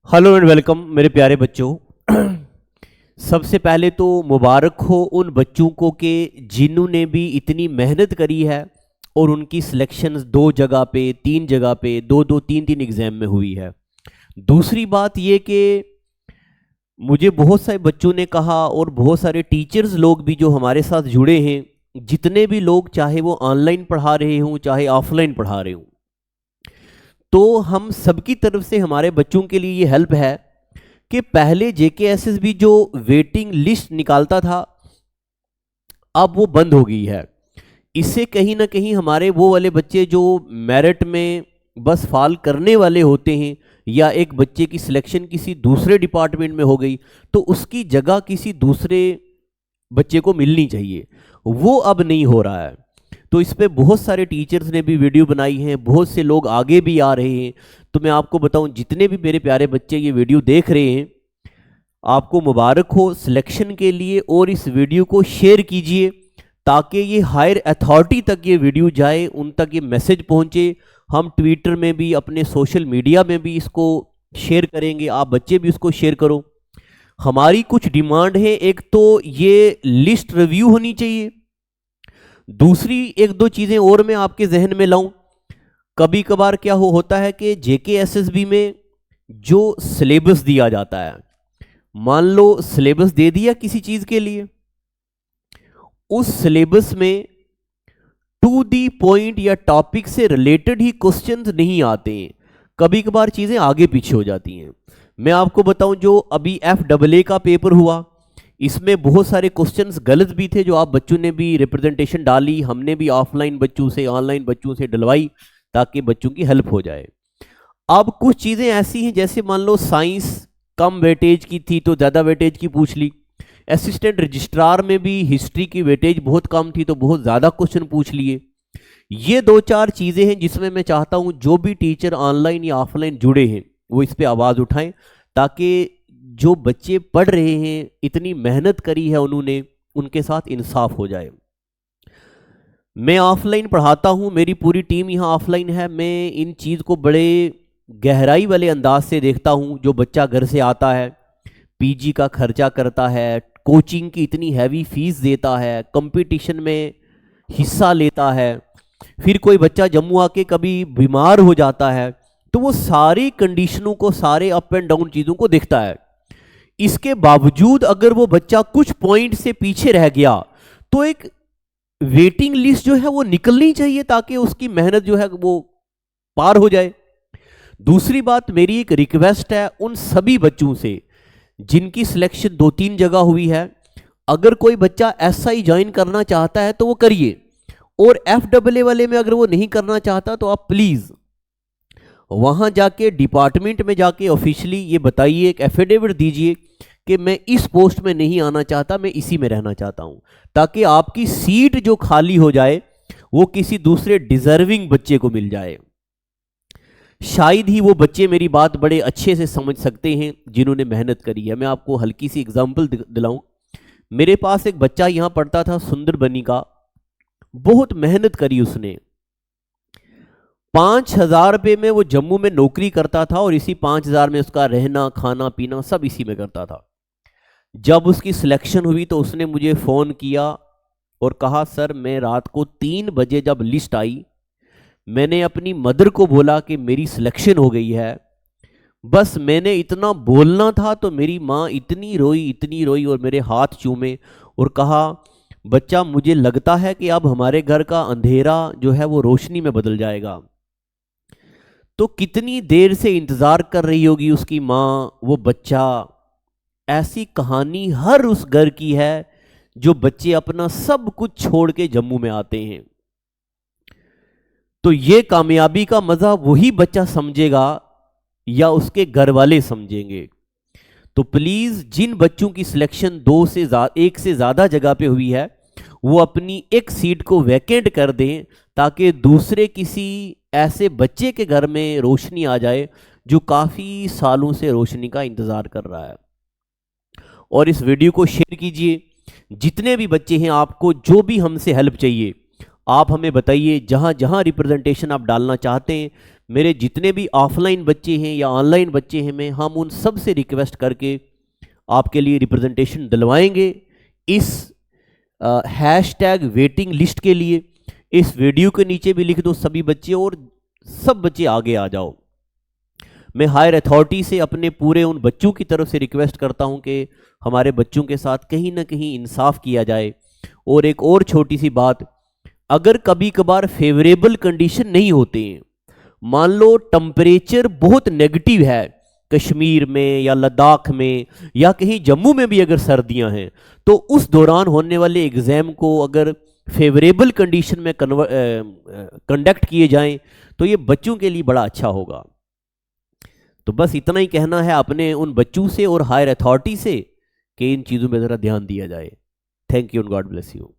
Hello and welcome मेरे प्यारे बच्चों। सबसे पहले तो मुबारक हो उन बच्चों को कि जिन्होंने भी इतनी मेहनत करी है और उनकी सिलेक्शंस 2 जगह पे 3 जगह पे 2-2 3-3 एग्ज़ाम में हुई है। दूसरी बात ये कि मुझे बहुत सारे बच्चों ने कहा और बहुत सारे टीचर्स लोग भी जो हमारे साथ जुड़े हैं, जितने भी लोग चाहे वो ऑनलाइन पढ़ा रहे हों चाहे ऑफलाइन पढ़ा रहे हों, तो हम सबकी तरफ से हमारे बच्चों के लिए ये हेल्प है कि पहले जेकेएसएसबी जो वेटिंग लिस्ट निकालता था अब वो बंद हो गई है। इससे कहीं ना कहीं हमारे वो वाले बच्चे जो मेरिट में बस फॉल करने वाले होते हैं या एक बच्चे की सिलेक्शन किसी दूसरे डिपार्टमेंट में हो गई तो उसकी जगह किसी दूसरे बच्चे को मिलनी चाहिए, वो अब नहीं हो रहा है। तो इस पे बहुत सारे टीचर्स ने भी वीडियो बनाई हैं, बहुत से लोग आगे भी आ रहे हैं। तो मैं आपको बताऊं, जितने भी मेरे प्यारे बच्चे ये वीडियो देख रहे हैं, आपको मुबारक हो सिलेक्शन के लिए, और इस वीडियो को शेयर कीजिए ताकि ये हायर अथॉरिटी तक ये वीडियो जाए, उन तक ये मैसेज पहुंचे। हम ट्विटर में भी, अपने सोशल मीडिया में भी इसको शेयर करेंगे, आप बच्चे भी उसको शेयर करो। हमारी कुछ डिमांड है, एक तो ये लिस्ट रिव्यू होनी चाहिए, दूसरी 1-2 चीज़ें और मैं आपके जहन में लाऊं। कभी कभार क्या होता है कि जेकेएसएसबी में जो सिलेबस दिया जाता है, मान लो सिलेबस दे दिया किसी चीज़ के लिए, उस सिलेबस में टू दी पॉइंट या टॉपिक से रिलेटेड ही क्वेश्चंस नहीं आते हैं, कभी कभार चीज़ें आगे पीछे हो जाती हैं। मैं आपको बताऊं, जो अभी FAA का पेपर हुआ, इसमें बहुत सारे क्वेश्चंस गलत भी थे जो आप बच्चों ने भी रिप्रेजेंटेशन डाली, हमने भी ऑफलाइन बच्चों से ऑनलाइन बच्चों से डलवाई ताकि बच्चों की हेल्प हो जाए। अब कुछ चीज़ें ऐसी हैं, जैसे मान लो साइंस कम वेटेज की थी तो ज़्यादा वेटेज की पूछ ली, असिस्टेंट रजिस्ट्रार में भी हिस्ट्री की वेटेज बहुत कम थी तो बहुत ज़्यादा क्वेश्चन पूछ लिए। ये 2-4 चीज़ें हैं जिसमें मैं चाहता हूँ जो भी टीचर ऑनलाइन या ऑफलाइन जुड़े हैं वो इस पर आवाज़ उठाएं, ताकि जो बच्चे पढ़ रहे हैं, इतनी मेहनत करी है उन्होंने, उनके साथ इंसाफ हो जाए। मैं ऑफलाइन पढ़ाता हूं, मेरी पूरी टीम यहां ऑफलाइन है। मैं इन चीज़ को बड़े गहराई वाले अंदाज से देखता हूं। जो बच्चा घर से आता है, पीजी का खर्चा करता है, कोचिंग की इतनी हैवी फीस देता है, कंपटीशन में हिस्सा लेता है, फिर कोई बच्चा जम्मू आके कभी बीमार हो जाता है, तो वो सारी कंडीशनों को, सारे अप एंड डाउन चीज़ों को देखता है। इसके बावजूद अगर वो बच्चा कुछ पॉइंट से पीछे रह गया तो एक वेटिंग लिस्ट जो है वो निकलनी चाहिए ताकि उसकी मेहनत जो है वो पार हो जाए। दूसरी बात, मेरी एक रिक्वेस्ट है उन सभी बच्चों से जिनकी सिलेक्शन 2-3 जगह हुई है, अगर कोई बच्चा एसआई ज्वाइन करना चाहता है तो वो करिए, और FAA वाले में अगर वो नहीं करना चाहता तो आप प्लीज़ वहाँ जाके डिपार्टमेंट में जाके ऑफिशियली ये बताइए, एक एफिडेविट दीजिए कि मैं इस पोस्ट में नहीं आना चाहता, मैं इसी में रहना चाहता हूँ, ताकि आपकी सीट जो खाली हो जाए वो किसी दूसरे डिजर्विंग बच्चे को मिल जाए। शायद ही वो बच्चे मेरी बात बड़े अच्छे से समझ सकते हैं जिन्होंने मेहनत करी है। मैं आपको हल्की सी एग्जाम्पल दिलाऊं, मेरे पास एक बच्चा यहाँ पढ़ता था, सुंदर बनी का, बहुत मेहनत करी उसने। 5,000 रुपये में वो जम्मू में नौकरी करता था और इसी 5,000 में उसका रहना खाना पीना सब इसी में करता था। जब उसकी सिलेक्शन हुई तो उसने मुझे फ़ोन किया और कहा, सर मैं रात को 3 बजे जब लिस्ट आई, मैंने अपनी मदर को बोला कि मेरी सिलेक्शन हो गई है। बस मैंने इतना बोलना था तो मेरी माँ इतनी रोई और मेरे हाथ चूमे और कहा, बच्चा मुझे लगता है कि अब हमारे घर का अंधेरा जो है वो रोशनी में बदल जाएगा। तो कितनी देर से इंतज़ार कर रही होगी उसकी माँ, वो बच्चा। ऐसी कहानी हर उस घर की है जो बच्चे अपना सब कुछ छोड़ के जम्मू में आते हैं। तो ये कामयाबी का मज़ा वही बच्चा समझेगा या उसके घर वाले समझेंगे। तो प्लीज़ जिन बच्चों की सिलेक्शन 1 से ज़्यादा जगह पे हुई है वो अपनी एक सीट को वैकेंट कर दें, ताकि दूसरे किसी ऐसे बच्चे के घर में रोशनी आ जाए जो काफ़ी सालों से रोशनी का इंतज़ार कर रहा है। और इस वीडियो को शेयर कीजिए। जितने भी बच्चे हैं, आपको जो भी हमसे हेल्प चाहिए आप हमें बताइए, जहाँ जहाँ रिप्रेजेंटेशन आप डालना चाहते हैं मेरे जितने भी ऑफलाइन बच्चे हैं या ऑनलाइन बच्चे हैं, मैं हम उन सब से रिक्वेस्ट करके आपके लिए रिप्रेजेंटेशन दिलवाएंगे इस हैशटैग वेटिंग लिस्ट के लिए। इस वीडियो के नीचे भी लिख दो सभी बच्चे, और सब बच्चे आगे आ जाओ। मैं हायर अथॉरिटी से अपने पूरे उन बच्चों की तरफ से रिक्वेस्ट करता हूं कि हमारे बच्चों के साथ कहीं ना कहीं इंसाफ किया जाए। और एक और छोटी सी बात, अगर कभी कभार फेवरेबल कंडीशन नहीं होते हैं, मान लो टेम्परेचर बहुत नेगेटिव है कश्मीर में या लद्दाख में या कहीं जम्मू में भी अगर सर्दियां हैं, तो उस दौरान होने वाले एग्ज़ाम को अगर फेवरेबल कंडीशन में कंडक्ट किए जाएं तो ये बच्चों के लिए बड़ा अच्छा होगा। तो बस इतना ही कहना है अपने उन बच्चों से और हायर अथॉरिटी से कि इन चीज़ों में ज़रा ध्यान दिया जाए। Thank you and God bless you.